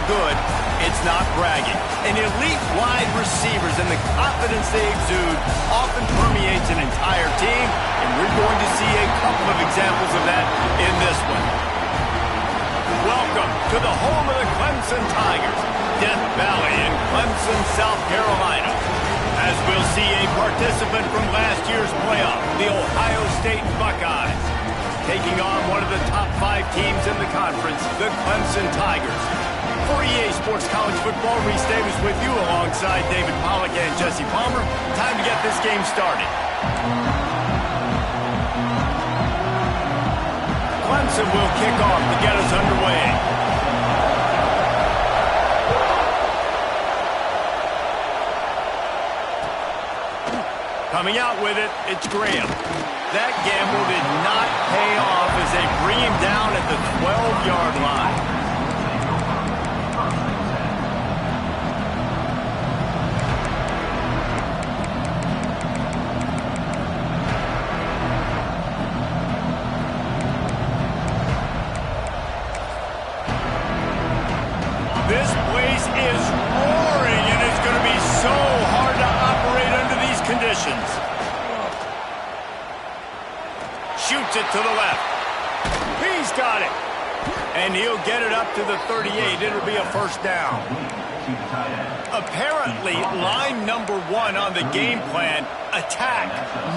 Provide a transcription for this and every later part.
good, it's not bragging. And elite wide receivers and the confidence they exude often permeates an entire team, and we're going to see a couple of examples of that in this one. Welcome to the home of the Clemson Tigers, Death Valley in Clemson, South Carolina. As we'll see a participant from last year's playoff, the Ohio State Buckeyes, taking on one of the top 5 teams in the conference, the Clemson Tigers. For EA Sports College Football, Reese Davis with you alongside David Pollack and Jesse Palmer. Time to get this game started. Clemson will kick off to get us underway. Coming out with it, it's Graham. That gamble did not pay off as they bring him down at the 12-yard line. This place is roaring, and it's going to be so hard to operate under these conditions. Shoots it to the left. He's got it. And he'll get it up to the 38. It'll be a first down. Apparently, line number 1 on the game plan, attack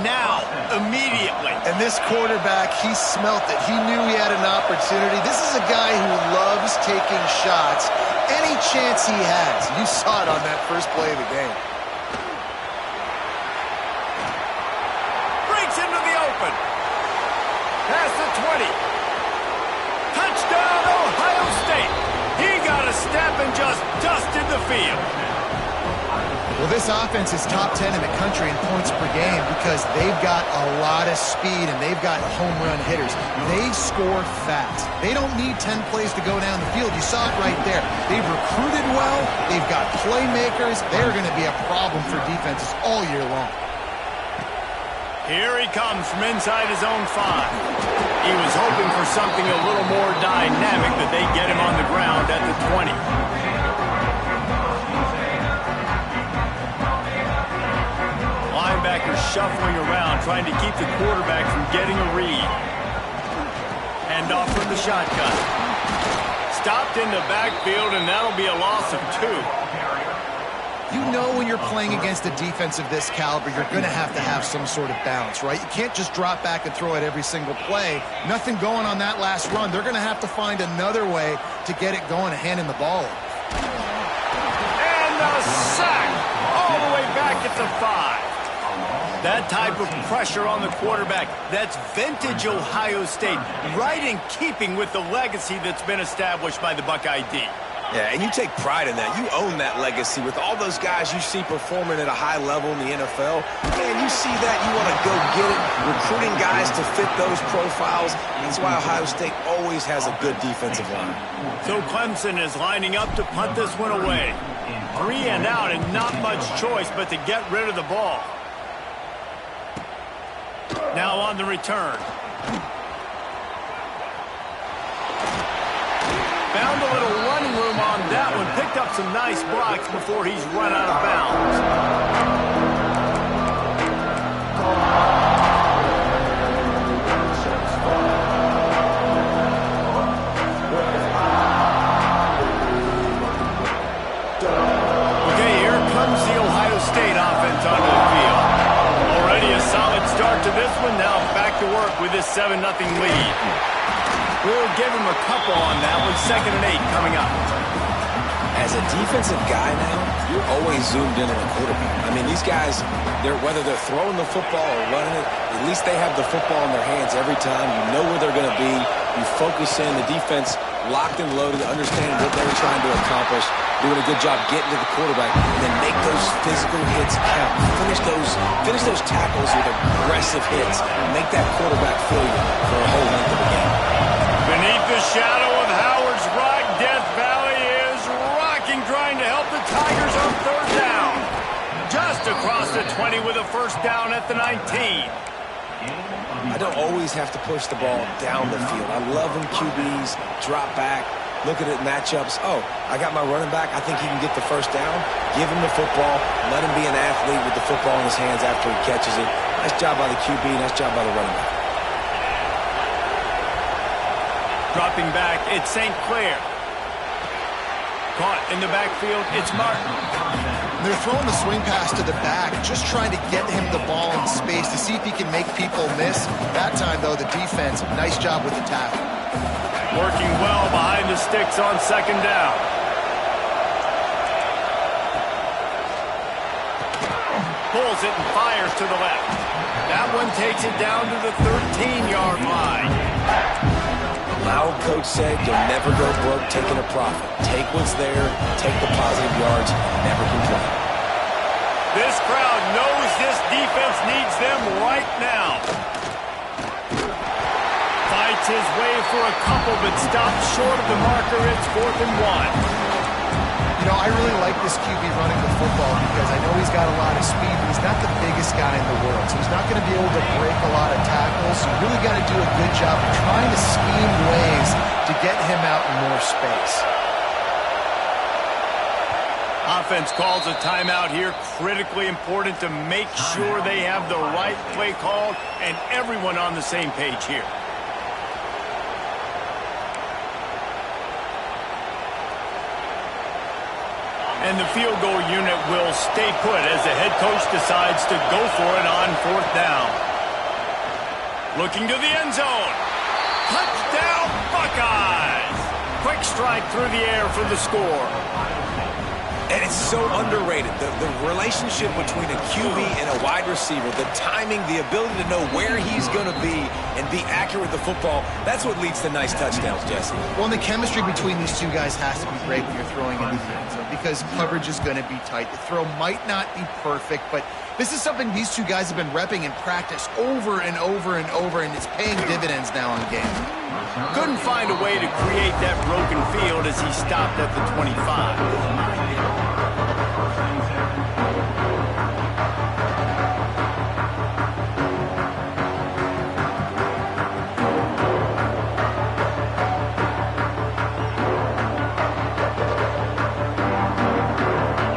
now, immediately. And this quarterback, he smelt it. He knew he had an opportunity. This is a guy who loves taking shots any chance he has. You saw it on that first play of the game. Breaks into the open. Past the 20. Touchdown, Ohio State. He got a step and just dusted the field. Well, this offense is top 10 in the country in points per game because they've got a lot of speed and they've got home run hitters. They score fast. They don't need 10 plays to go down the field. You saw it right there. They've recruited well. They've got playmakers. They're going to be a problem for defenses all year long. Here he comes from inside his own 5. He was hoping for something a little more dynamic, that they get him on the ground at the 20. Linebackers shuffling around, trying to keep the quarterback from getting a read. Hand off from the shotgun. Stopped in the backfield, and that'll be a loss of 2. You know when you're playing against a defense of this caliber, you're going to have some sort of balance, right? You can't just drop back and throw it every single play. Nothing going on that last run. They're going to have to find another way to get it going and handing the ball off. And the sack all the way back at the 5. That type of pressure on the quarterback, that's vintage Ohio State, right in keeping with the legacy that's been established by the Buckeye D. Yeah, and you take pride in that. You own that legacy with all those guys you see performing at a high level in the NFL. Man, you see that, you want to go get it, recruiting guys to fit those profiles. That's why Ohio State always has a good defensive line. So Clemson is lining up to punt this one away. 3 and out and not much choice but to get rid of the ball. Now on the return. Found a little running room on that one. Picked up some nice blocks before he's run out of bounds. Okay, here comes the Ohio State offense onto the field. Already a solid start to this one. Now back to work with this 7-0 lead. We'll give him a couple on that one. 2nd and 8 coming up. As a defensive guy now, you're always zoomed in on the quarterback. I mean, these guys, whether they're throwing the football or running it, at least they have the football in their hands every time. You know where they're going to be. You focus in. The defense locked and loaded, understanding what they were trying to accomplish, doing a good job getting to the quarterback, and then make those physical hits count. Finish those tackles with aggressive hits. Make that quarterback feel you for a whole length of the game. Beneath the shadow of Howard's Rock, Death Valley is rocking, trying to help the Tigers on 3rd down. Just across the 20 with a first down at the 19. I don't always have to push the ball down the field. I love when QBs drop back, look at it matchups. Oh, I got my running back. I think he can get the first down. Give him the football. Let him be an athlete with the football in his hands after he catches it. Nice job by the QB. Nice job by the running back. Dropping back, it's St. Clair. Caught in the backfield, it's Martin. They're throwing the swing pass to the back, just trying to get him the ball in space to see if he can make people miss. That time, though, the defense, nice job with the tackle. Working well behind the sticks on second down. Pulls it and fires to the left. That one takes it down to the 13-yard line. Our coach said you'll never go broke taking a profit. Take what's there, take the positive yards, never complain. This crowd knows this defense needs them right now. Fights his way for a couple, but stops short of the marker. It's 4th and 1. You know, I really like this QB running the football because I know he's got a lot of speed, but he's not the biggest guy in the world. So he's not going to be able to break a lot of tackles. So you really got to do a good job of trying to scheme ways to get him out in more space. Offense calls a timeout here. Critically important to make sure they have the right play called and everyone on the same page here. And the field goal unit will stay put as the head coach decides to go for it on 4th down. Looking to the end zone. Touchdown, Buckeyes! Quick strike through the air for the score. And it's so underrated. The relationship between a QB and a wide receiver, the timing, the ability to know where he's going to be and be accurate with the football, that's what leads to nice touchdowns, Jesse. Well, and the chemistry between these two guys has to be great when you're throwing into the end zone because coverage is going to be tight. The throw might not be perfect, but this is something these two guys have been repping in practice over and over and over, and it's paying dividends now in game. Couldn't find a way to create that broken field as he stopped at the 25.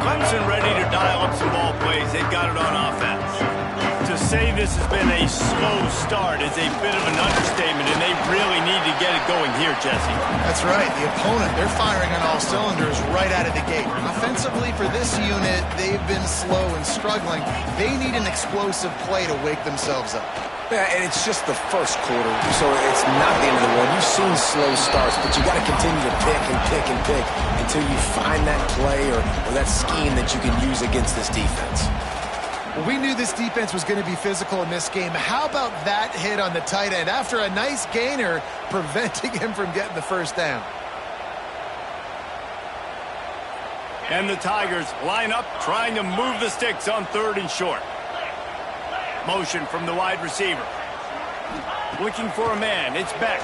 Clemson ready to dial up some ball plays. They've got it on offense. To say this has been a slow start is a bit of an understatement, and they really need to get it going here, Jesse. That's right. The opponent, they're firing on all cylinders right out of the gate. Offensively, for this unit, they've been slow and struggling. They need an explosive play to wake themselves up. Yeah, and it's just the first quarter, so it's not the end of the world. You've seen slow starts, but you got to continue to pick and pick and pick until you find that play or that scheme that you can use against this defense. Well, we knew this defense was going to be physical in this game. How about that hit on the tight end after a nice gainer preventing him from getting the first down? And the Tigers line up trying to move the sticks on 3rd and short. Motion from the wide receiver. Looking for a man. It's Beck.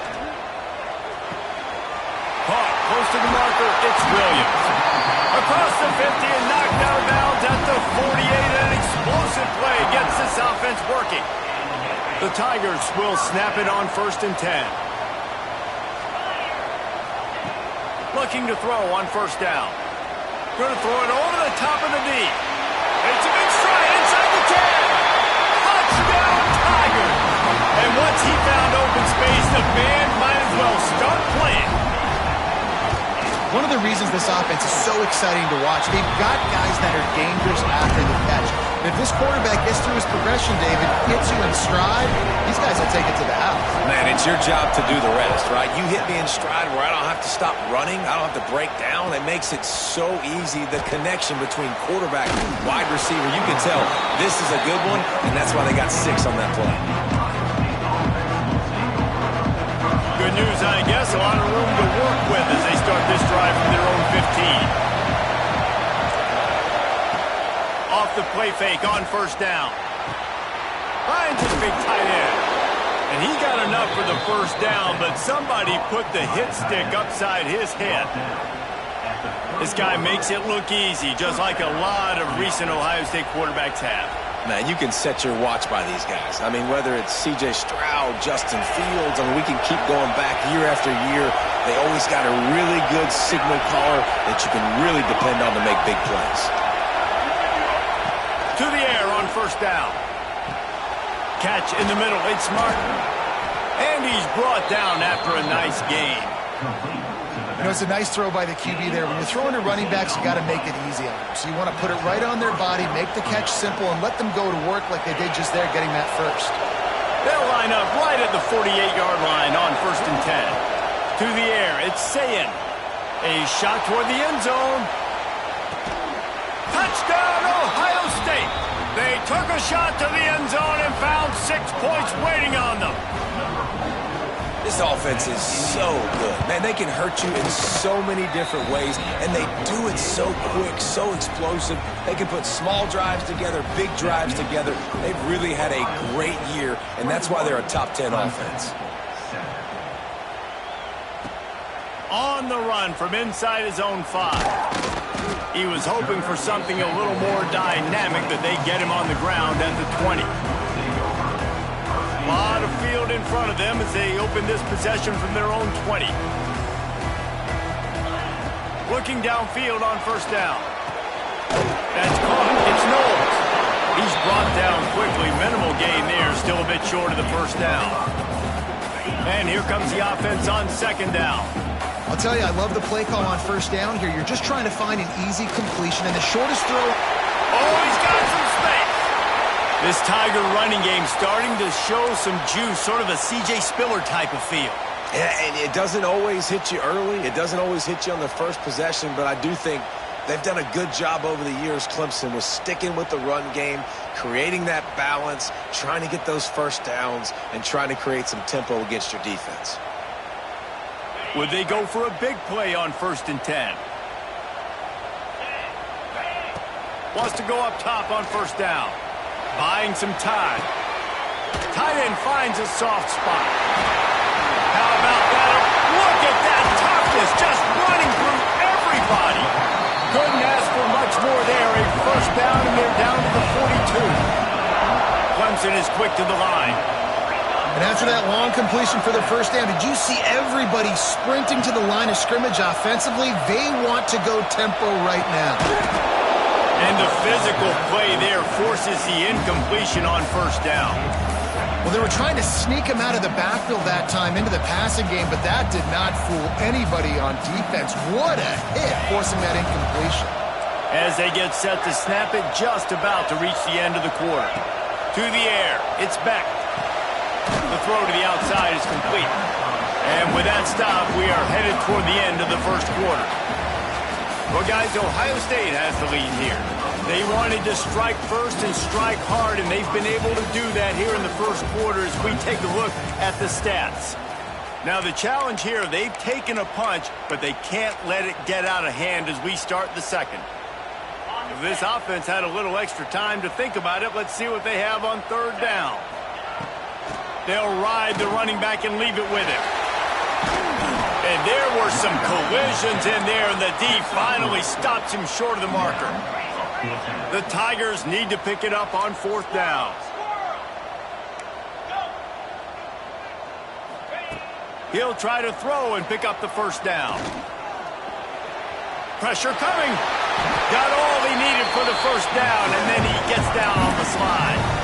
Caught close to the marker. It's Williams. Across the 50 and knocked out of bounds at the 48. An explosive play gets this offense working. The Tigers will snap it on 1st and 10. Looking to throw on 1st down. Going to throw it over the top of the knee. It's a big stride inside the 10. Touchdown, Tigers. And once he found open space, the band might as well start playing. One of the reasons this offense is so exciting to watch, they've got guys that are dangerous after the catch. And if this quarterback gets through his progression, David, hits you in stride, these guys will take it to the house. Man, it's your job to do the rest, right? You hit me in stride where I don't have to stop running. I don't have to break down. It makes it so easy, the connection between quarterback and wide receiver. You can tell this is a good one, and that's why they got 6 on that play. Good news, I guess. A lot of room to work with as they start this drive from their own 15. Off the play fake on 1st down. Finds his big tight end. And he got enough for the 1st down, but somebody put the hit stick upside his head. This guy makes it look easy, just like a lot of recent Ohio State quarterbacks have. Man, you can set your watch by these guys. I mean, whether it's C.J. Stroud, Justin Fields, I mean, we can keep going back year after year. They always got a really good signal caller that you can really depend on to make big plays. To the air on first down. Catch in the middle. It's Martin. And he's brought down after a nice gain. You know, it's a nice throw by the QB there. When you're throwing to running backs, you got to make it easy on them. So you want to put it right on their body, make the catch simple, and let them go to work like they did just there, getting that first. They'll line up right at the 48-yard line on 1st and 10. To the air, it's Sayin. A shot toward the end zone. Touchdown, Ohio State. They took a shot to the end zone and found 6 points waiting on them. This offense is so good. Man, they can hurt you in so many different ways, and they do it so quick, so explosive. They can put small drives together, big drives together. They've really had a great year, and that's why they're a top 10 offense. On the run from inside his own 5. He was hoping for something a little more dynamic, that they get him on the ground at the 20. A lot of field in front of them as they open this possession from their own 20. Looking downfield on first down. That's caught. It's Knowles. He's brought down quickly. Minimal gain there. Still a bit short of the first down. And here comes the offense on second down. I'll tell you, I love the play call on first down here. You're just trying to find an easy completion, and the shortest throw. Oh, he's got some space. This Tiger running game starting to show some juice, sort of a C.J. Spiller type of feel. Yeah, and it doesn't always hit you early. It doesn't always hit you on the first possession, but I do think they've done a good job over the years, Clemson, with sticking with the run game, creating that balance, trying to get those first downs, and trying to create some tempo against your defense. Would they go for a big play on 1st and 10? Wants to go up top on first down. Buying some time. Tight end finds a soft spot. How about that? Look at that toughness, just running through everybody. Couldn't ask for much more there. A first down, and they're down to the 42. Clemson is quick to the line. And after that long completion for the first down, did you see everybody sprinting to the line of scrimmage offensively? They want to go tempo right now. And the physical play there forces the incompletion on first down. Well, they were trying to sneak him out of the backfield that time into the passing game, but that did not fool anybody on defense. What a hit, forcing that incompletion. As they get set to snap it, just about to reach the end of the quarter. To the air, it's Beck. The throw to the outside is complete. And with that stop, we are headed toward the end of the first quarter. Well, guys, Ohio State has the lead here. They wanted to strike first and strike hard, and they've been able to do that here in the first quarter as we take a look at the stats. Now, the challenge here, they've taken a punch, but they can't let it get out of hand as we start the second. If this offense had a little extra time to think about it, let's see what they have on third down. They'll ride the running back and leave it with him. And there were some collisions in there, and the D finally stops him short of the marker. The Tigers need to pick it up on fourth down. He'll try to throw and pick up the first down. Pressure coming. Got all he needed for the first down, and then he gets down on the slide.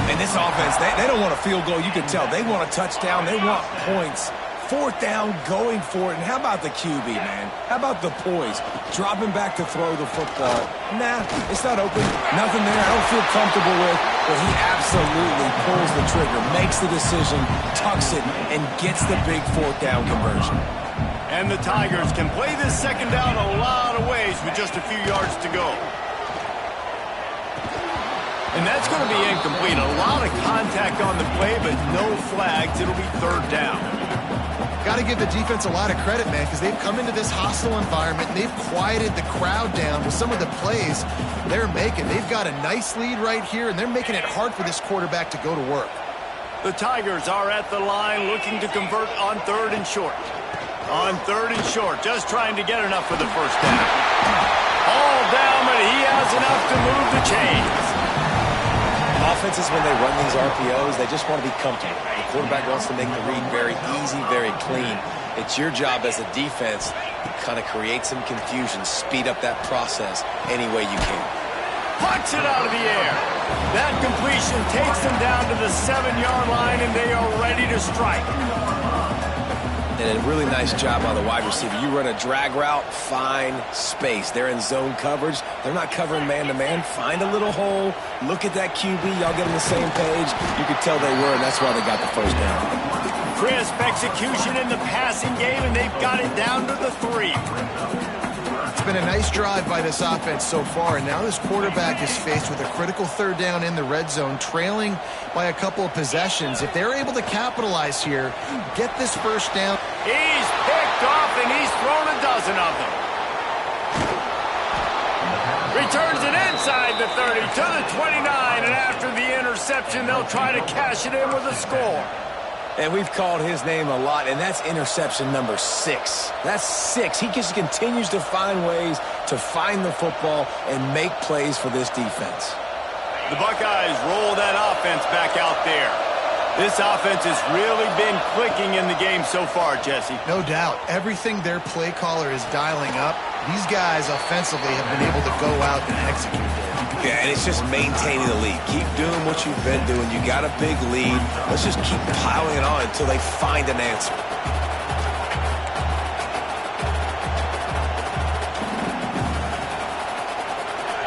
And this offense, they don't want a field goal. You can tell. They want a touchdown. They want points. Fourth down, going for it. And how about the QB, man? How about the poise? Dropping back to throw the football. Nah, it's not open. Nothing there I don't feel comfortable with. But he absolutely pulls the trigger, makes the decision, tucks it, and gets the big fourth down conversion. And the Tigers can play this second down a lot of ways with just a few yards to go. And that's going to be incomplete. A lot of contact on the play, but no flags. It'll be third down. Got to give the defense a lot of credit, man, because they've come into this hostile environment and they've quieted the crowd down with some of the plays they're making. They've got a nice lead right here, and they're making it hard for this quarterback to go to work. The Tigers are at the line looking to convert on third and short. On third and short, just trying to get enough for the first down. All down, but he has enough to move the chains. Offenses, when they run these RPOs, they just want to be comfortable. The quarterback wants to make the read very easy, very clean. It's your job as a defense to kind of create some confusion, speed up that process any way you can. Punch it out of the air. That completion takes them down to the 7-yard line, and they are ready to strike. And a really nice job by the wide receiver. You run a drag route, find space. They're in zone coverage. They're not covering man-to-man. Find a little hole. Look at that QB. Y'all get on the same page. You could tell they were, and that's why they got the first down. Crisp execution in the passing game, and they've got it down to the 3. It's been a nice drive by this offense so far, and now this quarterback is faced with a critical third down in the red zone, trailing by a couple of possessions. If they're able to capitalize here, get this first down. He's picked off, and he's thrown a dozen of them. Returns it inside the 30 to the 29, and after the interception, they'll try to cash it in with a score. And we've called his name a lot, and that's interception number 6. That's 6. He just continues to find ways to find the football and make plays for this defense. The Buckeyes roll that offense back out there. This offense has really been clicking in the game so far, Jesse. No doubt. Everything their play caller is dialing up, these guys offensively have been able to go out and execute there. Yeah, and it's just maintaining the lead. Keep doing what you've been doing. You got a big lead. Let's just keep piling it on until they find an answer.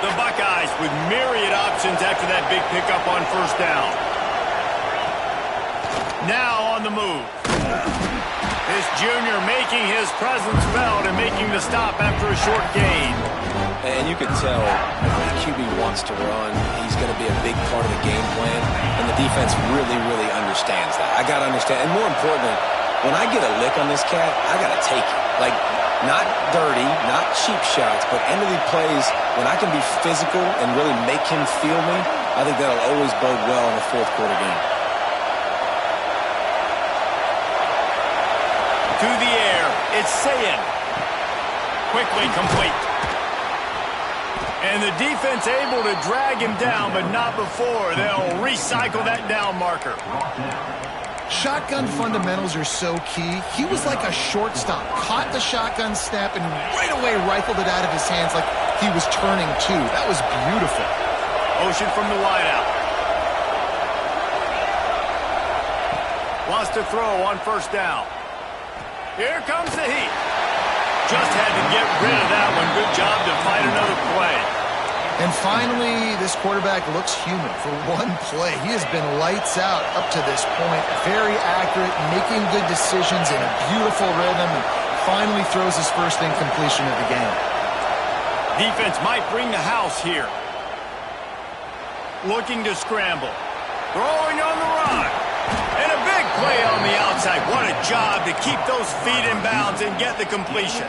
The Buckeyes with myriad options after that big pickup on first down. Now on the move. This junior making his presence felt and making the stop after a short gain. And you can tell the QB wants to run. He's going to be a big part of the game plan. And the defense really, really understands that. I got to understand. And more importantly, when I get a lick on this cat, I got to take it. Like, not dirty, not cheap shots, but end of the plays, when I can be physical and really make him feel me, I think that'll always bode well in a fourth quarter game. To the air, it's Sayin. Quickly complete. And the defense able to drag him down, but not before. They'll recycle that down marker. Shotgun fundamentals are so key. He was like a shortstop. Caught the shotgun snap and right away rifled it out of his hands like he was turning two. That was beautiful. Motion from the wideout. Wants to throw on first down. Here comes the heat. Just had to get rid of that one. Good job to fight another play. And finally, this quarterback looks human for one play. He has been lights out up to this point. Very accurate, making good decisions in a beautiful rhythm, and finally throws his first incompletion of the game. Defense might bring the house here. Looking to scramble. Throwing on the run. And a big play on the outside. What a job to keep those feet in bounds and get the completion.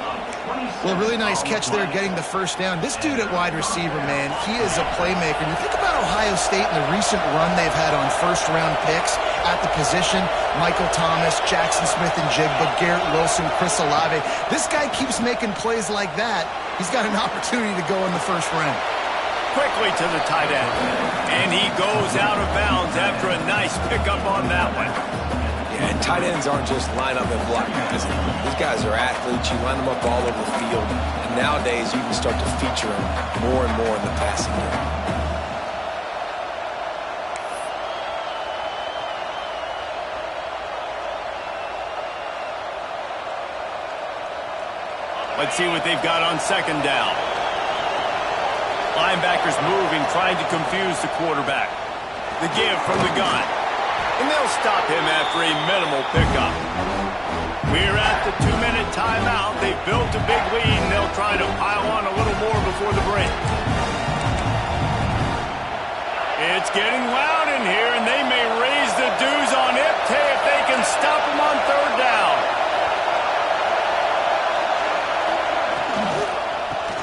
Well, really nice catch there getting the first down. This dude at wide receiver, man, he is a playmaker. And you think about Ohio State and the recent run they've had on first-round picks at the position. Michael Thomas, Jackson Smith-Njigba, Garrett Wilson, Chris Olave. This guy keeps making plays like that. He's got an opportunity to go in the first round. Quickly to the tight end. And he goes out of bounds after a nice pickup on that one. Yeah, and tight ends aren't just line up and block guys. These guys are athletes. You line them up all over the field. And nowadays, you can start to feature them more and more in the passing game. Let's see what they've got on second down. Linebackers moving, trying to confuse the quarterback. The give from the gun. And they'll stop him after a minimal pickup. We're at the 2-minute timeout. They've built a big lead, and they'll try to pile on a little more before the break. It's getting loud in here, and they may raise the dues on Ipte if they can stop him on third down.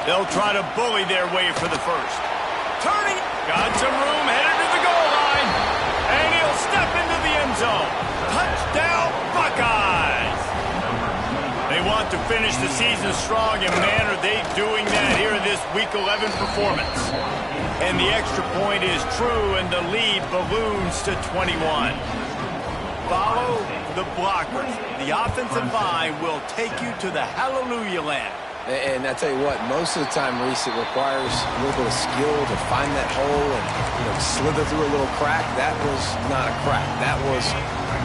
They'll try to bully their way for the first. Turning. Got some room, headed to the goal line. And he'll step into the end zone. Touchdown, Buckeyes. They want want to finish the season strong, and man, are they doing that here in this Week 11 performance. And the extra point is true, and the lead balloons to 21. Follow the blockers. The offensive line will take you to the hallelujah land. And I tell you what, most of the time, Reese, it requires a little bit of skill to find that hole and slither through a little crack. That was not a crack. That was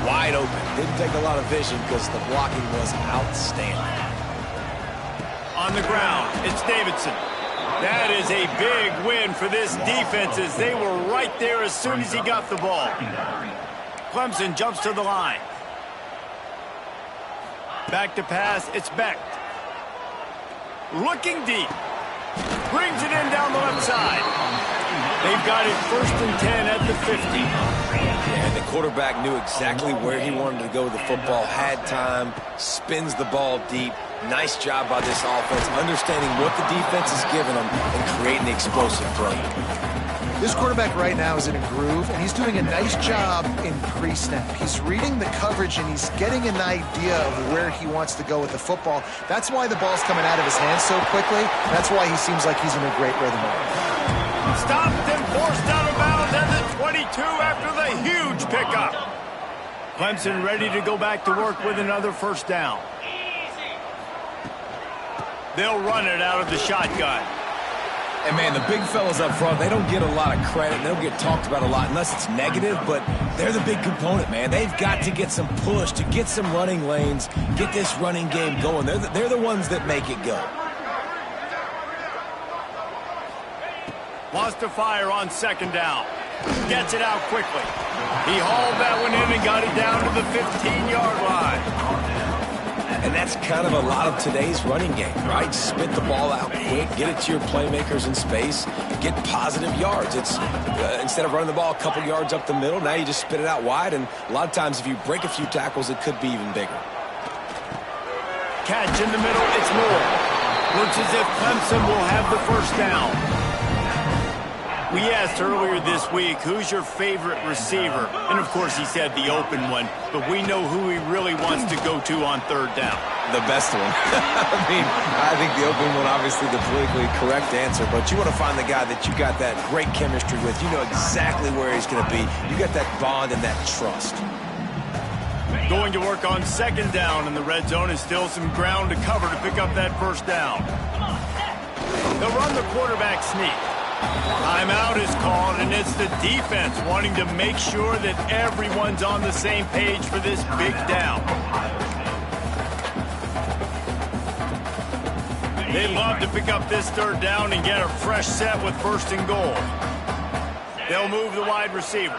wide open. Didn't take a lot of vision because the blocking was outstanding. On the ground, it's Davidson. That is a big win for this defense as they were right there as soon as he got the ball. Clemson jumps to the line. Back to pass, it's Beck. Looking deep. Brings it in down the left side. They've got it 1st and 10 at the 50. Yeah, and the quarterback knew exactly where he wanted to go with the football, had time, spins the ball deep. Nice job by this offense, understanding what the defense is giving them and creating the explosive play. This quarterback right now is in a groove, and he's doing a nice job in pre-snap. He's reading the coverage, and he's getting an idea of where he wants to go with the football. That's why the ball's coming out of his hands so quickly. That's why he seems like he's in a great rhythm. Stopped and forced out of bounds at the 22 after the huge pickup. Clemson ready to go back to work with another first down. They'll run it out of the shotgun. And, man, the big fellas up front, they don't get a lot of credit. They don't get talked about a lot unless it's negative, but they're the big component, man. They've got to get some push, to get some running lanes, get this running game going. They're the ones that make it go. Wants to fire on 2nd down. Gets it out quickly. He hauled that one in and got it down to the 15-yard line. And that's kind of a lot of today's running game, right? Spit the ball out quick, get it to your playmakers in space, get positive yards. It's instead of running the ball a couple yards up the middle, now you just spit it out wide, and a lot of times if you break a few tackles, it could be even bigger. Catch in the middle, it's Moore. Looks as if Clemson will have the first down. We asked earlier this week, who's your favorite receiver? And, of course, he said the open one, but we know who he really wants to go to on 3rd down. The best one. I think the open one, obviously the politically correct answer, but you want to find the guy that you got that great chemistry with. You know exactly where he's going to be. You got that bond and that trust. Going to work on 2nd down, and the red zone is still some ground to cover to pick up that first down. They'll run the quarterback sneak. Timeout is called, and it's the defense wanting to make sure that everyone's on the same page for this big down. They'd love to pick up this 3rd down and get a fresh set with 1st and goal. They'll move the wide receiver.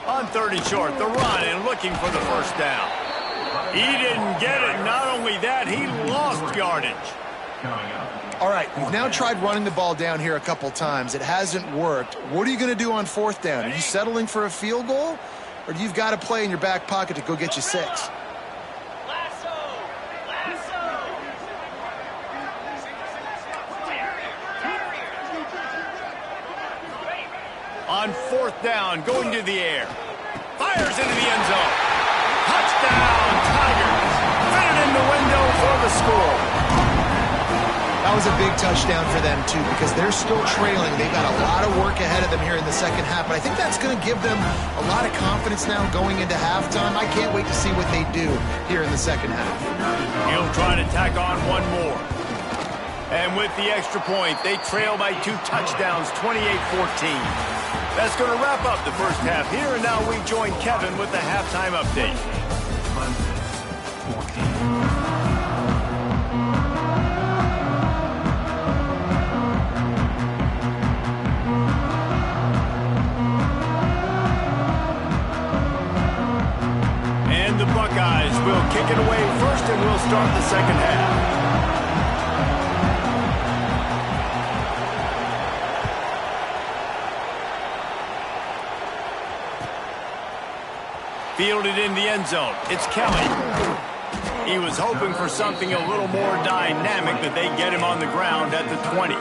On 3rd and short, the run and looking for the first down. He didn't get it. Not only that, he lost yardage. All right, we've now tried running the ball down here a couple times. It hasn't worked. What are you going to do on 4th down? Are you settling for a field goal? Or do you got to play in your back pocket to go get you 6? On 4th down, going to the air. Fires into the end zone. Touchdown, Tigers. Fit it in the window for the score. That was a big touchdown for them, too, because they're still trailing. They've got a lot of work ahead of them here in the 2nd half, but I think that's going to give them a lot of confidence now going into halftime. I can't wait to see what they do here in the 2nd half. He'll try to tack on one more. And with the extra point, they trail by 2 touchdowns, 28-14. That's going to wrap up the first half here, and now we join Kevin with the halftime update. And the Buckeyes will kick it away first, and we'll start the 2nd half. Fielded in the end zone. It's Kelly. He was hoping for something a little more dynamic, but they get him on the ground at the 20.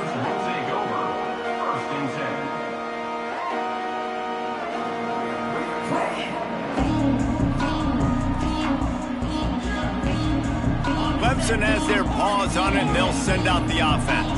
Clemson has their paws on it, and they'll send out the offense.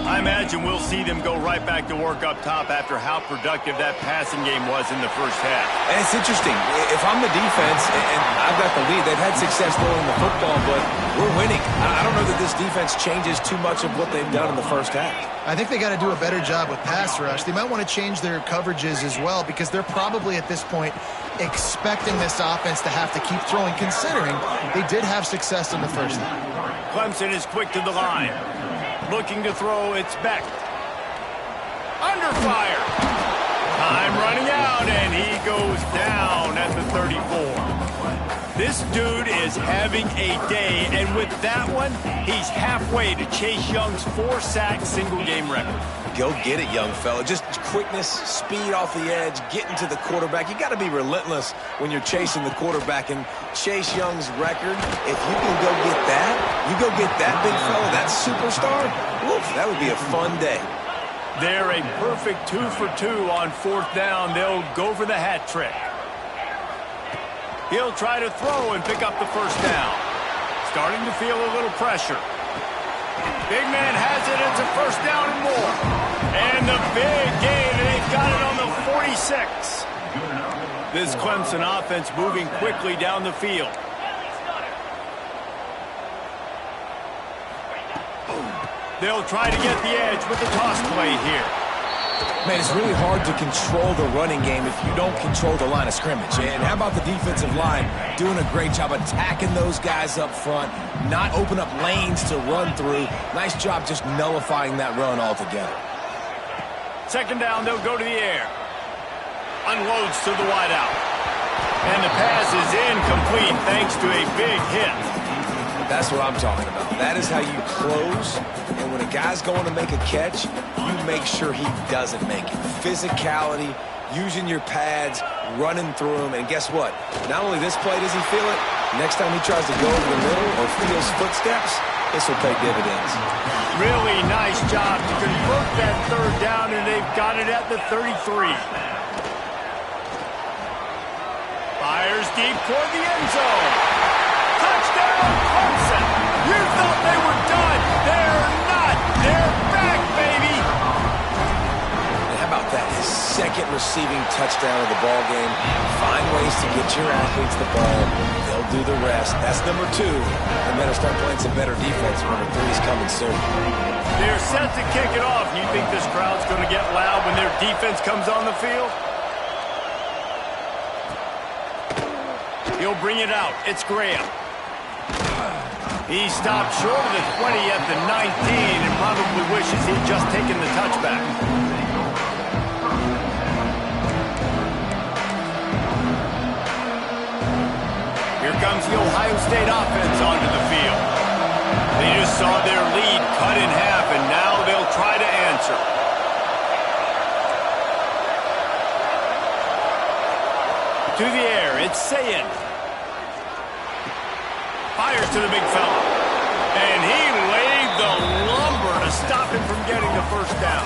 I imagine we'll see them go right back to work up top after how productive that passing game was in the first half. And it's interesting. If I'm the defense and I've got the lead, they've had success throwing the football, but we're winning. I don't know that this defense changes too much of what they've done in the first half. I think they got to do a better job with pass rush. They might want to change their coverages as well because they're probably at this point expecting this offense to have to keep throwing, considering they did have success in the first half. Clemson is quick to the line. Looking to throw, it's Beck. Under fire. Time running out, and he goes down at the 34. This dude is having a day, and with that one, he's halfway to Chase Young's 4-sack single-game record. Go get it, young fella. Just quickness, speed off the edge, getting to the quarterback. You got to be relentless when you're chasing the quarterback. And Chase Young's record, if you can go get that, you go get that big fella, that superstar, woof, that would be a fun day. They're a perfect 2 for 2 on 4th down. They'll go for the hat trick. He'll try to throw and pick up the first down. Starting to feel a little pressure. Big man has it. It's a first down and more. And the big gain, and they've got it on the 46. This Clemson offense moving quickly down the field. They'll try to get the edge with the toss play here. Man, it's really hard to control the running game if you don't control the line of scrimmage. And how about the defensive line doing a great job attacking those guys up front, not open up lanes to run through. Nice job just nullifying that run altogether. Second down, they'll go to the air. Unloads to the wideout. And the pass is incomplete thanks to a big hit. That's what I'm talking about. That is how you close. And when a guy's going to make a catch, you make sure he doesn't make it. Physicality, using your pads, running through them. And guess what? Not only this play does he feel it, next time he tries to go over the middle or feels footsteps, this will pay dividends. Really nice job to convert that third down, and they've got it at the 33. Fires deep toward the end zone. Touchdown, Clemson. You thought they were done. They're not. They're back, baby. And how about that? His second receiving touchdown of the ball game. Find ways to get your athletes the ball. They'll do the rest. That's number 2. They better start playing some better defense. Number 3 is coming soon. They're set to kick it off. You think this crowd's going to get loud when their defense comes on the field? He'll bring it out. It's Graham. He stopped short of the 20 at the 19 and probably wishes he'd just taken the touchback. Here comes the Ohio State offense onto the field. They just saw their lead cut in half, and now they'll try to answer. To the air, it's Sayin. Fires to the big fella. And he laid the lumber to stop him from getting the first down.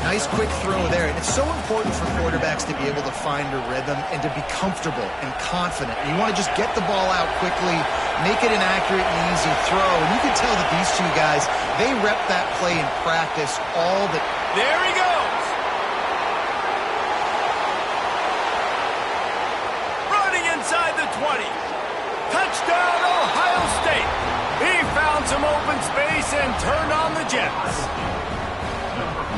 Nice quick throw there. And it's so important for quarterbacks to be able to find a rhythm and to be comfortable and confident. And you want to just get the ball out quickly, make it an accurate and easy throw. And you can tell that these two guys, they rep that play in practice all the... There he goes. Running inside the 20. Touchdown, Ohio State. He found some open space and turned on the Jets.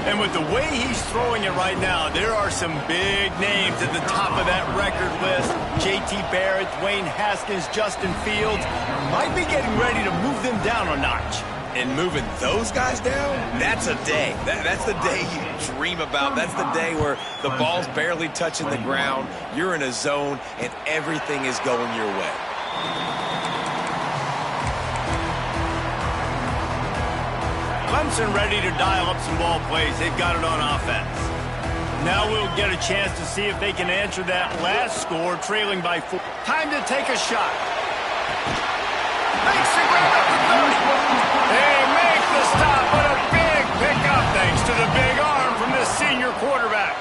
And with the way he's throwing it right now, there are some big names at the top of that record list. J.T. Barrett, Dwayne Haskins, Justin Fields might be getting ready to move them down a notch. And moving those guys down, that's a day. That's the day you dream about. That's the day where the ball's barely touching the ground, you're in a zone, and everything is going your way. Clemson ready to dial up some ball plays. They've got it on offense. Now we'll get a chance to see if they can answer that last score, trailing by 4. Time to take a shot. Makes the grab at the 30. They make the stop, but a big pickup thanks to the big arm from this senior quarterback.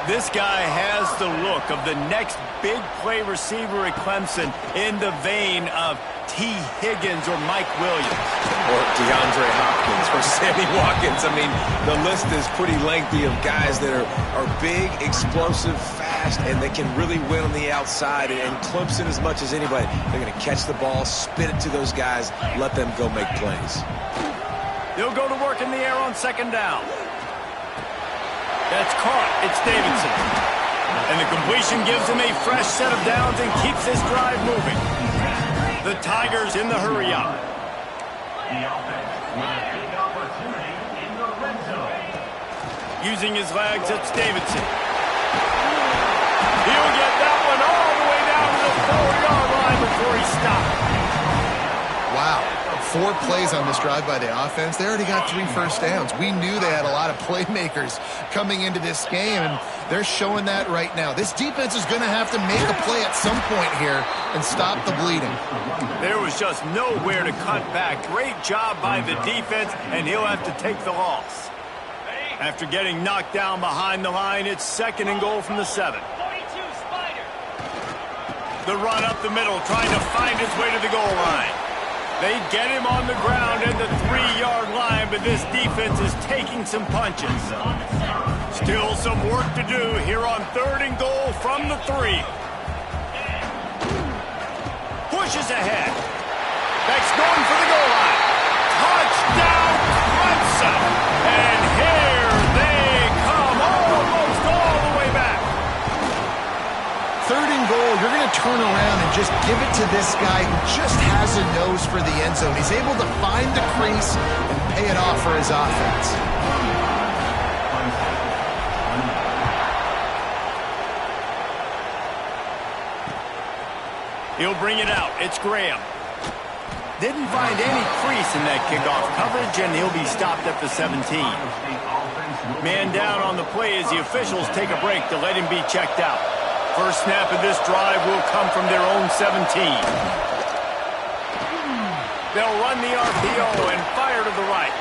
This guy has the look of the next big play receiver at Clemson in the vein of T. Higgins or Mike Williams. Or DeAndre Hopkins or Sammy Watkins. I mean, the list is pretty lengthy of guys that are big, explosive, fast, and they can really win on the outside. And Clemson, as much as anybody, they're going to catch the ball, spit it to those guys, let them go make plays. They'll go to work in the air on second down. That's caught. It's Davidson. And the completion gives him a fresh set of downs and keeps this drive moving. The Tigers in the hurry-up. Using his legs, it's Davidson. He'll get that one all the way down to the 4-yard line before he stopped. Wow. 4 plays on this drive by the offense. They already got 3 first downs. We knew they had a lot of playmakers coming into this game, and they're showing that right now. This defense is going to have to make a play at some point here and stop the bleeding. There was just nowhere to cut back. Great job by the defense, and he'll have to take the loss. After getting knocked down behind the line, it's 2nd and goal from the 7. The run up the middle, trying to find his way to the goal line. They get him on the ground at the 3-yard line, but this defense is taking some punches. Still some work to do here on 3rd and goal from the 3. Pushes ahead. That's going for the goal line. Touchdown, Clemson. And here they come almost all the way back. 3rd and goal, you're going to turn around and just give it to this guy who just has a nose for the end zone. He's able to find the crease and pay it off for his offense. He'll bring it out. It's Graham. Didn't find any crease in that kickoff coverage, and he'll be stopped at the 17. Man down on the play as the officials take a break to let him be checked out. First snap of this drive will come from their own 17. They'll run the RPO and fire to the right.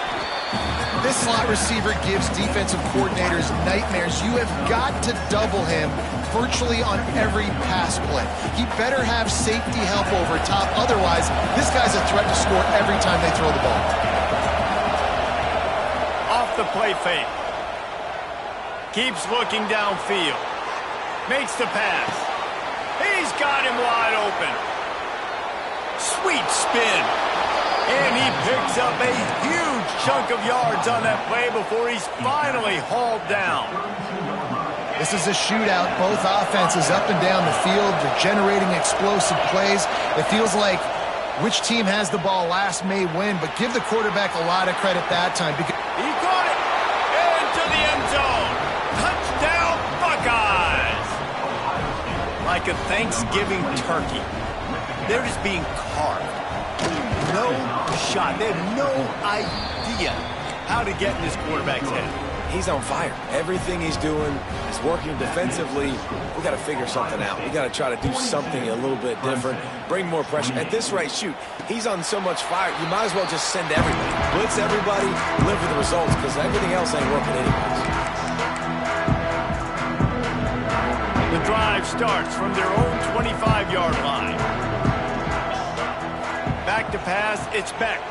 This slot receiver gives defensive coordinators nightmares. You have got to double him virtually on every pass play. He better have safety help over top. Otherwise, this guy's a threat to score every time they throw the ball. Off the play fake. Keeps looking downfield. Makes the pass. He's got him wide open. Sweet spin. And he picks up a huge chunk of yards on that play before he's finally hauled down. This is a shootout. Both offenses up and down the field. They're generating explosive plays. It feels like which team has the ball last may win, but give the quarterback a lot of credit that time. Because he caught it. Into the end zone. Touchdown, Buckeyes. Like a Thanksgiving turkey. They're just being carved. No shot. They have no idea how to get in this quarterback's head. He's on fire. Everything he's doing is working defensively. We got to figure something out. We got to try to do something a little bit different, bring more pressure. At this rate, shoot, he's on so much fire, you might as well just send everybody. Blitz everybody, live with the results, because everything else ain't working anyways. The drive starts from their own 25-yard line. Back to pass, it's Beck.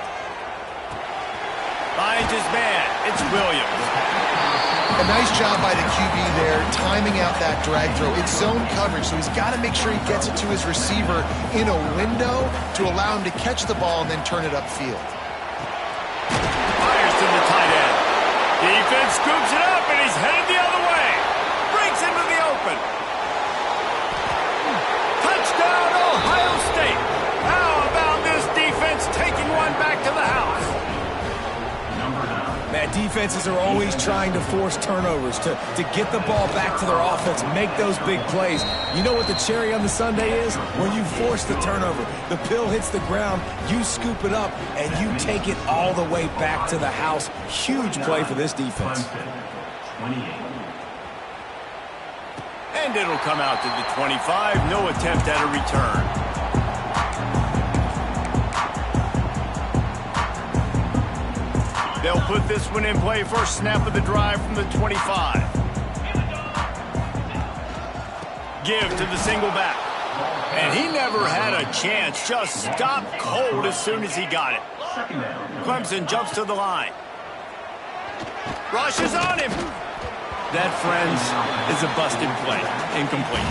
Finds his man, it's Williams. A nice job by the QB there, timing out that drag throw. It's zone coverage, so he's got to make sure he gets it to his receiver in a window to allow him to catch the ball and then turn it upfield. Fires to the tight end. Defense scoops it up, and he's headed the other way. Breaks into the open. Touchdown, Ohio State. How about this defense taking one back to the house? Man, defenses are always trying to force turnovers to get the ball back to their offense, make those big plays. You know what the cherry on the sundae is? When you force the turnover, the pill hits the ground, you scoop it up, and you take it all the way back to the house. Huge play for this defense. And it'll come out to the 25. No attempt at a return. They'll put this one in play. First snap of the drive from the 25. give to the single back. And he never had a chance. Just stopped cold as soon as he got it. Clemson jumps to the line. Rushes on him. That, friends, is a busted play. Incomplete.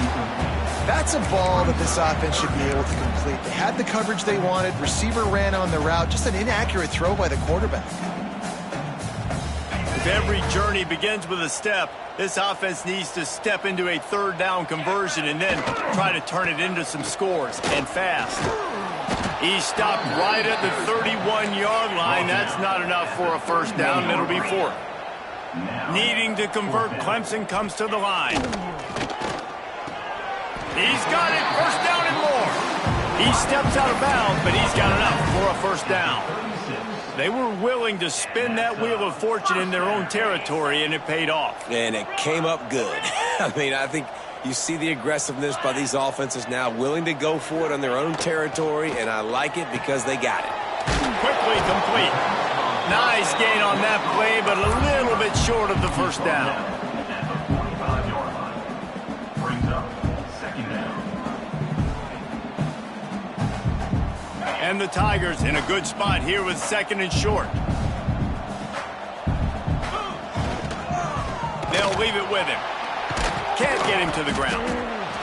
That's a ball that this offense should be able to complete. They had the coverage they wanted. Receiver ran on the route. Just an inaccurate throw by the quarterback. If every journey begins with a step, this offense needs to step into a third down conversion and then try to turn it into some scores, and fast. He stopped right at the 31-yard line. That's not enough for a first down. It'll be fourth. Needing to convert, Clemson comes to the line. He's got it, first down and more. He steps out of bounds, but he's got enough for a first down. They were willing to spin that wheel of fortune in their own territory, and it paid off. And it came up good. I mean, I think you see the aggressiveness by these offenses now, willing to go for it on their own territory, and I like it because they got it. Quickly complete. Nice gain on that play, but a little bit short of the first down. And the Tigers in a good spot here with second and short. They'll leave it with him. Can't get him to the ground.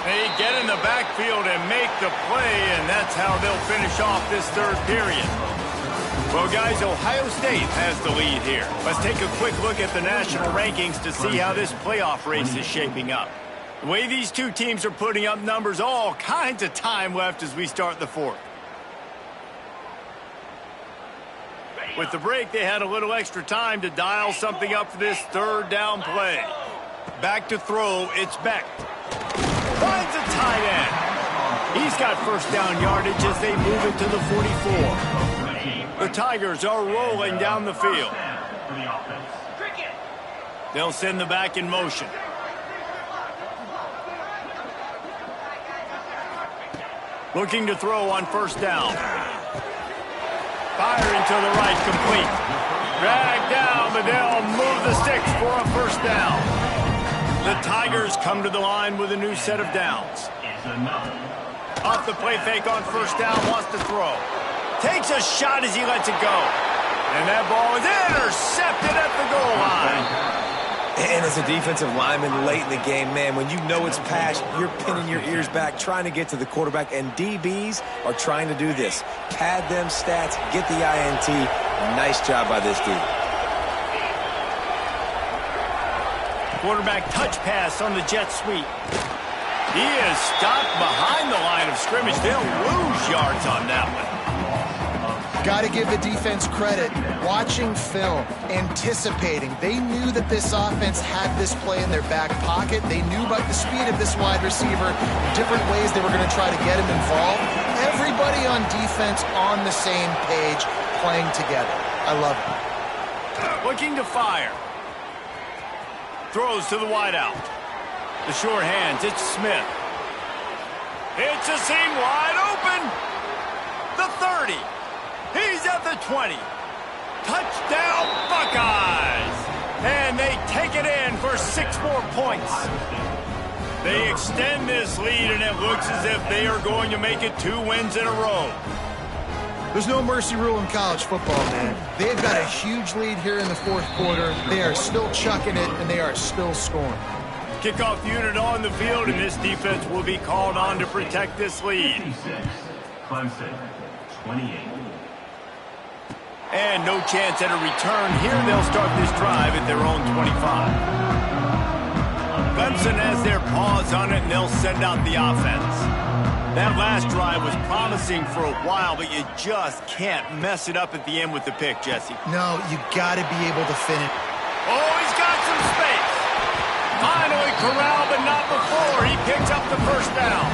They get in the backfield and make the play, and that's how they'll finish off this third period. Well, guys, Ohio State has the lead here. Let's take a quick look at the national rankings to see how this playoff race is shaping up. The way these two teams are putting up numbers, all kinds of time left as we start the fourth. With the break, they had a little extra time to dial something up for this third down play. Back to throw, it's Beck. Finds a tight end. He's got first down yardage as they move it to the 44. The Tigers are rolling down the field. They'll send the back in motion. Looking to throw on first down. Firing to the right, complete. Dragged down, but they'll move the sticks for a first down. The Tigers come to the line with a new set of downs. Off the play fake on first down, wants to throw. Takes a shot as he lets it go. And that ball is intercepted at the goal line. And as a defensive lineman late in the game, man, when you know it's pass, you're pinning your ears back, trying to get to the quarterback, and DBs are trying to do this. Pad them stats, get the INT. Nice job by this D. Quarterback touch pass on the jet sweep. He is stopped behind the line of scrimmage. They'll lose yards on that one. Got to give the defense credit. Watching film, anticipating. They knew that this offense had this play in their back pocket. They knew about the speed of this wide receiver, different ways they were going to try to get him involved. Everybody on defense on the same page, playing together. I love it. Looking to fire. Throws to the wideout. The short hands, it's Smith. It's a seam wide open. The 30. He's at the 20. Touchdown, Buckeyes! And they take it in for 6 more points. They extend this lead, and it looks as if they are going to make it 2 wins in a row. There's no mercy rule in college football, man. They've got a huge lead here in the fourth quarter. They are still chucking it, and they are still scoring. Kickoff unit on the field, and this defense will be called on to protect this lead. Clemson, 28. And no chance at a return here. They'll start this drive at their own 25. Clemson has their paws on it, and they'll send out the offense. That last drive was promising for a while, but you just can't mess it up at the end with the pick, Jesse. No, you got to be able to finish. Oh, he's got some space. Finally corralled, but not before. He picks up the first down.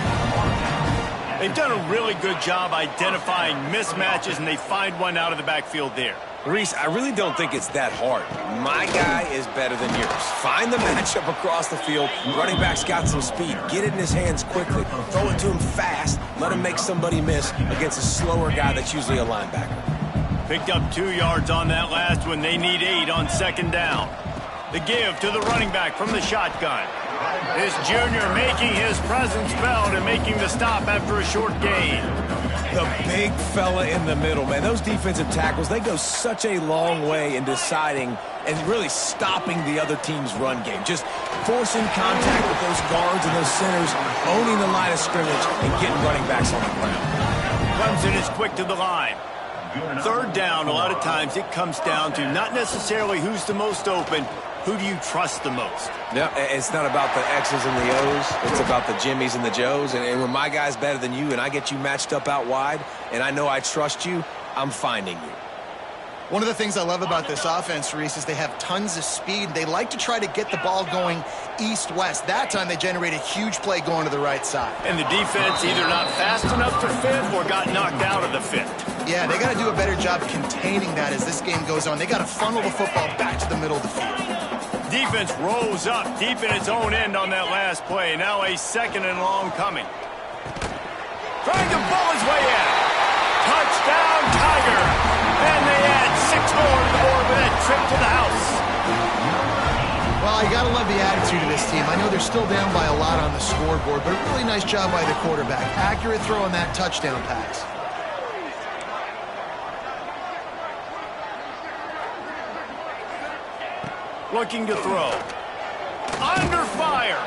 They've done a really good job identifying mismatches, and they find one out of the backfield there. Reese, I really don't think it's that hard. My guy is better than yours. Find the matchup across the field. Running back's got some speed. Get it in his hands quickly. Throw it to him fast. Let him make somebody miss against a slower guy that's usually a linebacker. Picked up 2 yards on that last one. They need 8 on second down. The give to the running back from the shotgun. This junior making his presence felt and making the stop after a short gain. The big fella in the middle, man. Those defensive tackles, they go such a long way in deciding and really stopping the other team's run game. Just forcing contact with those guards and those centers, owning the line of scrimmage, and getting running backs on the ground. Clemson is quick to the line. Third down, a lot of times it comes down to not necessarily who's the most open, who do you trust the most? No, it's not about the X's and the O's. It's about the Jimmies and the Joes. And when my guy's better than you and I get you matched up out wide and I know I trust you, I'm finding you. One of the things I love about this offense, Reese, is they have tons of speed. They like to try to get the ball going east-west. That time they generate a huge play going to the right side. And the defense either not fast enough to fit or got knocked out of the fit. Yeah, they got to do a better job containing that as this game goes on. They got to funnel the football back to the middle of the field. Defense rolls up deep in its own end on that last play. Now a second and long coming. Trying to pull his way in. Touchdown, Tiger. And they add 6 more to the board with that trip to the house. Well, you got to love the attitude of this team. I know they're still down by a lot on the scoreboard, but a really nice job by the quarterback. Accurate throw on that touchdown pass. Looking to throw. Under fire.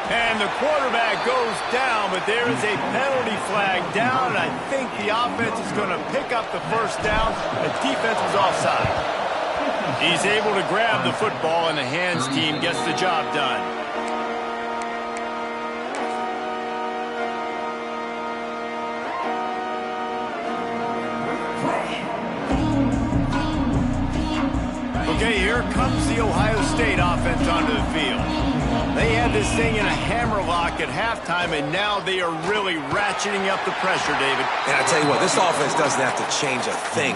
And the quarterback goes down, but there is a penalty flag down, and I think the offense is going to pick up the first down. The defense was offside. He's able to grab the football, and the hands team gets the job done. Okay, here comes the Ohio State offense onto the field. They had this thing in a hammerlock at halftime, and now they are really ratcheting up the pressure, David. And I tell you what, this offense doesn't have to change a thing.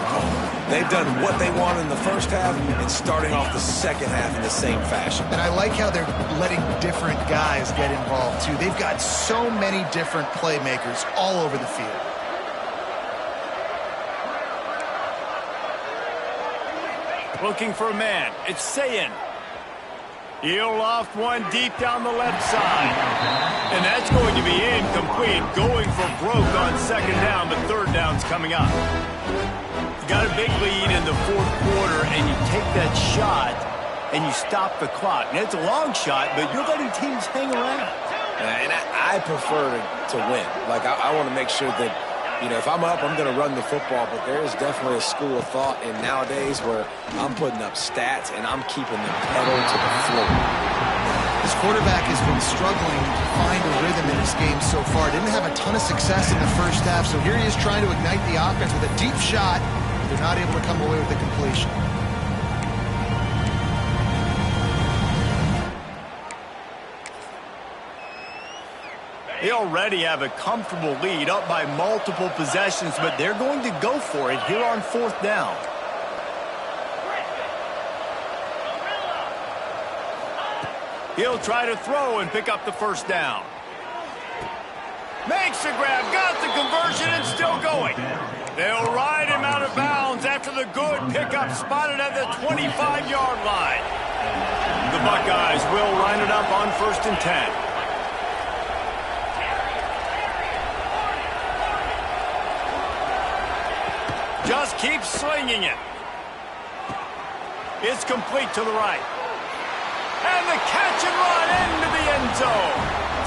They've done what they wanted in the first half and starting off the second half in the same fashion. And I like how they're letting different guys get involved, too. They've got so many different playmakers all over the field. Looking for a man. It's Sayin. He'll loft one deep down the left side. And that's going to be incomplete. Going for broke on second down, but third down's coming up. You got a big lead in the fourth quarter, and you take that shot, and you stop the clock. And it's a long shot, but you're letting teams hang around. And I prefer to win. Like, I want to make sure that, you know, if I'm up, I'm going to run the football, but there is definitely a school of thought in nowadays where I'm putting up stats and I'm keeping the pedal to the floor. This quarterback has been struggling to find a rhythm in this game so far. Didn't have a ton of success in the first half, so here he is trying to ignite the offense with a deep shot. They're not able to come away with the completion. They already have a comfortable lead, up by multiple possessions, but they're going to go for it here on fourth down. He'll try to throw and pick up the first down. Makes the grab, got the conversion, and still going. They'll ride him out of bounds after the good pickup spotted at the 25-yard line. The Buckeyes will line it up on 1st and 10. Just keep slinging it. It's complete to the right. And the catch and run into the end zone.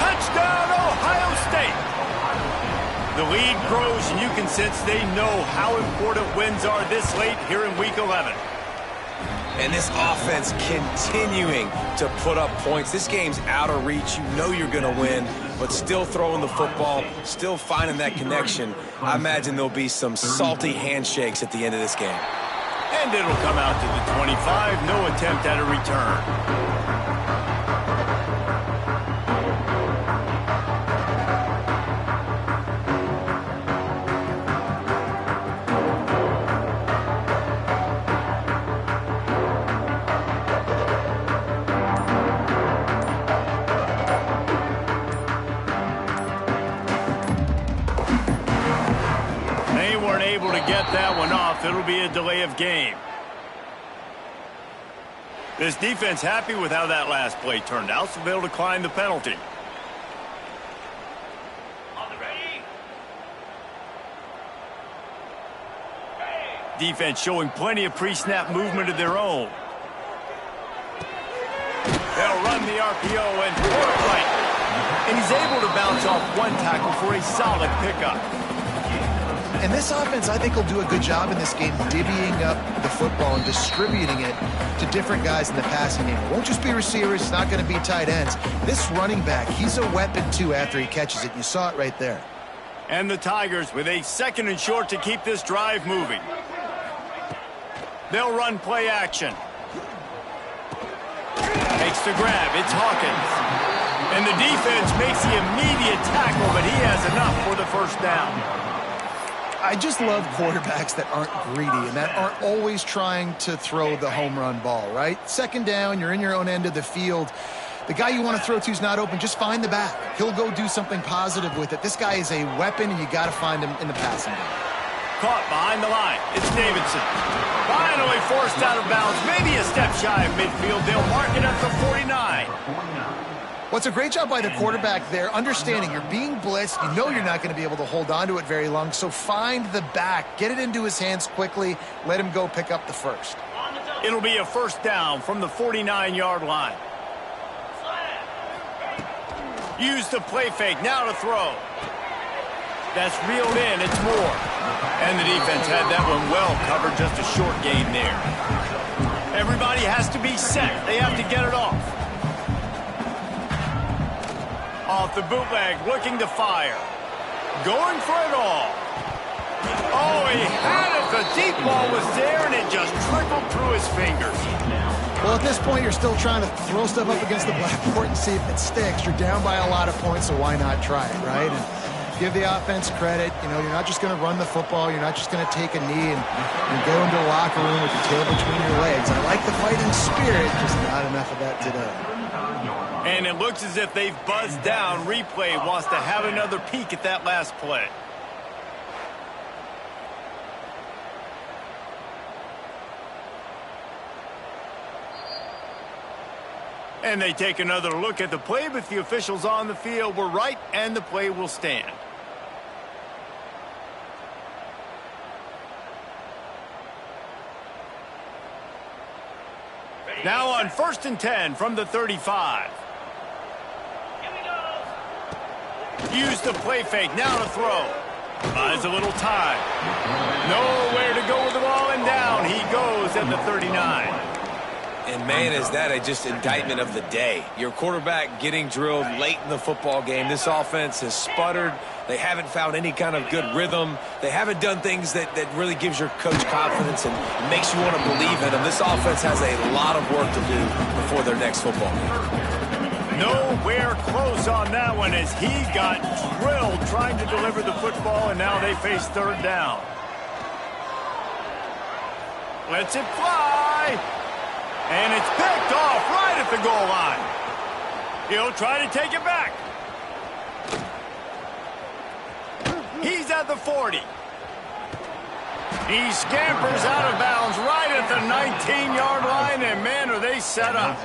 Touchdown, Ohio State. The lead grows, and you can sense they know how important wins are this late here in Week 11. And this offense continuing to put up points. This game's out of reach. You know you're going to win, but still throwing the football, still finding that connection. I imagine there'll be some salty handshakes at the end of this game. And it'll come out to the 25. No attempt at a return. Able to get that one off. It'll be a delay of game. This defense happy with how that last play turned out, so they'll decline the penalty. Defense showing plenty of pre-snap movement of their own. They'll run the RPO and right. And he's able to bounce off one tackle for a solid pickup. And this offense, I think, will do a good job in this game divvying up the football and distributing it to different guys in the passing game. It won't just be receivers. It's not going to be tight ends. This running back, he's a weapon, too, after he catches it. You saw it right there. And the Tigers with a 2nd and short to keep this drive moving. They'll run play action. Makes the grab. It's Hawkins. And the defense makes the immediate tackle, but he has enough for the first down. I just love quarterbacks that aren't greedy and that aren't always trying to throw the home run ball, right? 2nd down, you're in your own end of the field. The guy you want to throw to is not open. Just find the back. He'll go do something positive with it. This guy is a weapon, and you got to find him in the passing game. Caught behind the line. It's Davidson. Finally forced out of bounds. Maybe a step shy of midfield. They'll mark it at the 49. Well, it's a great job by the quarterback there, understanding you're being blitzed. You know you're not going to be able to hold on to it very long, so find the back. Get it into his hands quickly. Let him go pick up the first. It'll be a first down from the 49-yard line. Use the play fake. Now to throw. That's reeled in. It's Moore. And the defense had that one well covered. Just a short gain there. Everybody has to be set. They have to get it off. Off the bootleg, looking to fire. Going for it all. Oh, he had it. The deep ball was there, and it just trickled through his fingers. Well, at this point, you're still trying to throw stuff up against the blackboard and see if it sticks. You're down by a lot of points, so why not try it, right? And give the offense credit. You know, you're not just going to run the football. You're not just going to take a knee and go into the locker room with the tail between your legs. I like the fighting spirit, just not enough of that today. And it looks as if they've buzzed down. Replay wants to have another peek at that last play. And they take another look at the play, but the officials on the field were right, and the play will stand. Now on 1st and 10 from the 35. Use the play fake. Now to throw. Buys a little time. Nowhere to go with the ball, and down he goes at the 39. And, man, is that a just indictment of the day. Your quarterback getting drilled late in the football game. This offense has sputtered. They haven't found any kind of good rhythm. They haven't done things that really gives your coach confidence and makes you want to believe in them. This offense has a lot of work to do before their next football game. Nowhere close on that one as he got drilled trying to deliver the football, and now they face 3rd down. Lets it fly. And it's picked off right at the goal line. He'll try to take it back. He's at the 40. He scampers out of bounds right at the 19-yard line, and, man, are they set up.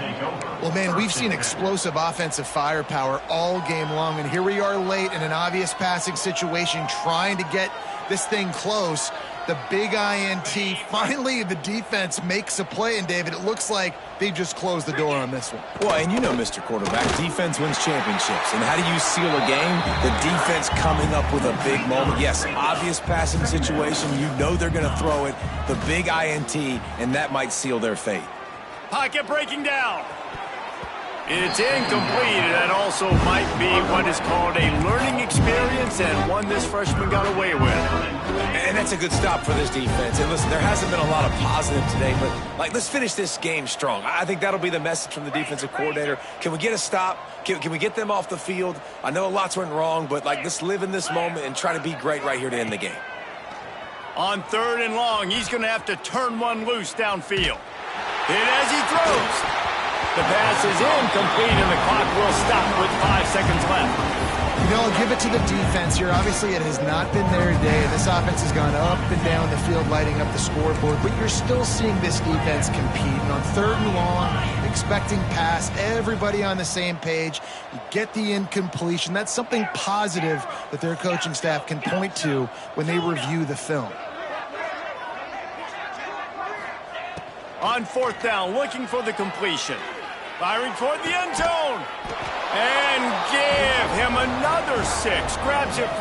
Well, man, we've seen explosive offensive firepower all game long, and here we are late in an obvious passing situation trying to get this thing close. The big INT. Finally, the defense makes a play, and, David, it looks like they just closed the door on this one. Well, and you know, Mr. Quarterback, defense wins championships. And how do you seal a game? The defense coming up with a big moment. Yes, obvious passing situation. You know they're going to throw it. The big INT, and that might seal their fate. Pocket breaking down. It's incomplete, and that also might be what is called a learning experience, and one this freshman got away with. And that's a good stop for this defense. And listen, there hasn't been a lot of positive today, but, let's finish this game strong. I think that'll be the message from the defensive coordinator. Can we get a stop? Can we get them off the field? I know lots went wrong, but, let's live in this moment and try to be great right here to end the game. On 3rd and long, he's going to have to turn one loose downfield. Hit as he throws. The pass is incomplete, and the clock will stop with 5 seconds left. You know, I'll give it to the defense here. Obviously, it has not been their day. This offense has gone up and down the field, lighting up the scoreboard, but you're still seeing this defense compete. And on 3rd and long, expecting pass, everybody on the same page. You get the incompletion. That's something positive that their coaching staff can point to when they review the film. On 4th down, looking for the completion. Firing toward the end zone. And give him another 6. Grabs it for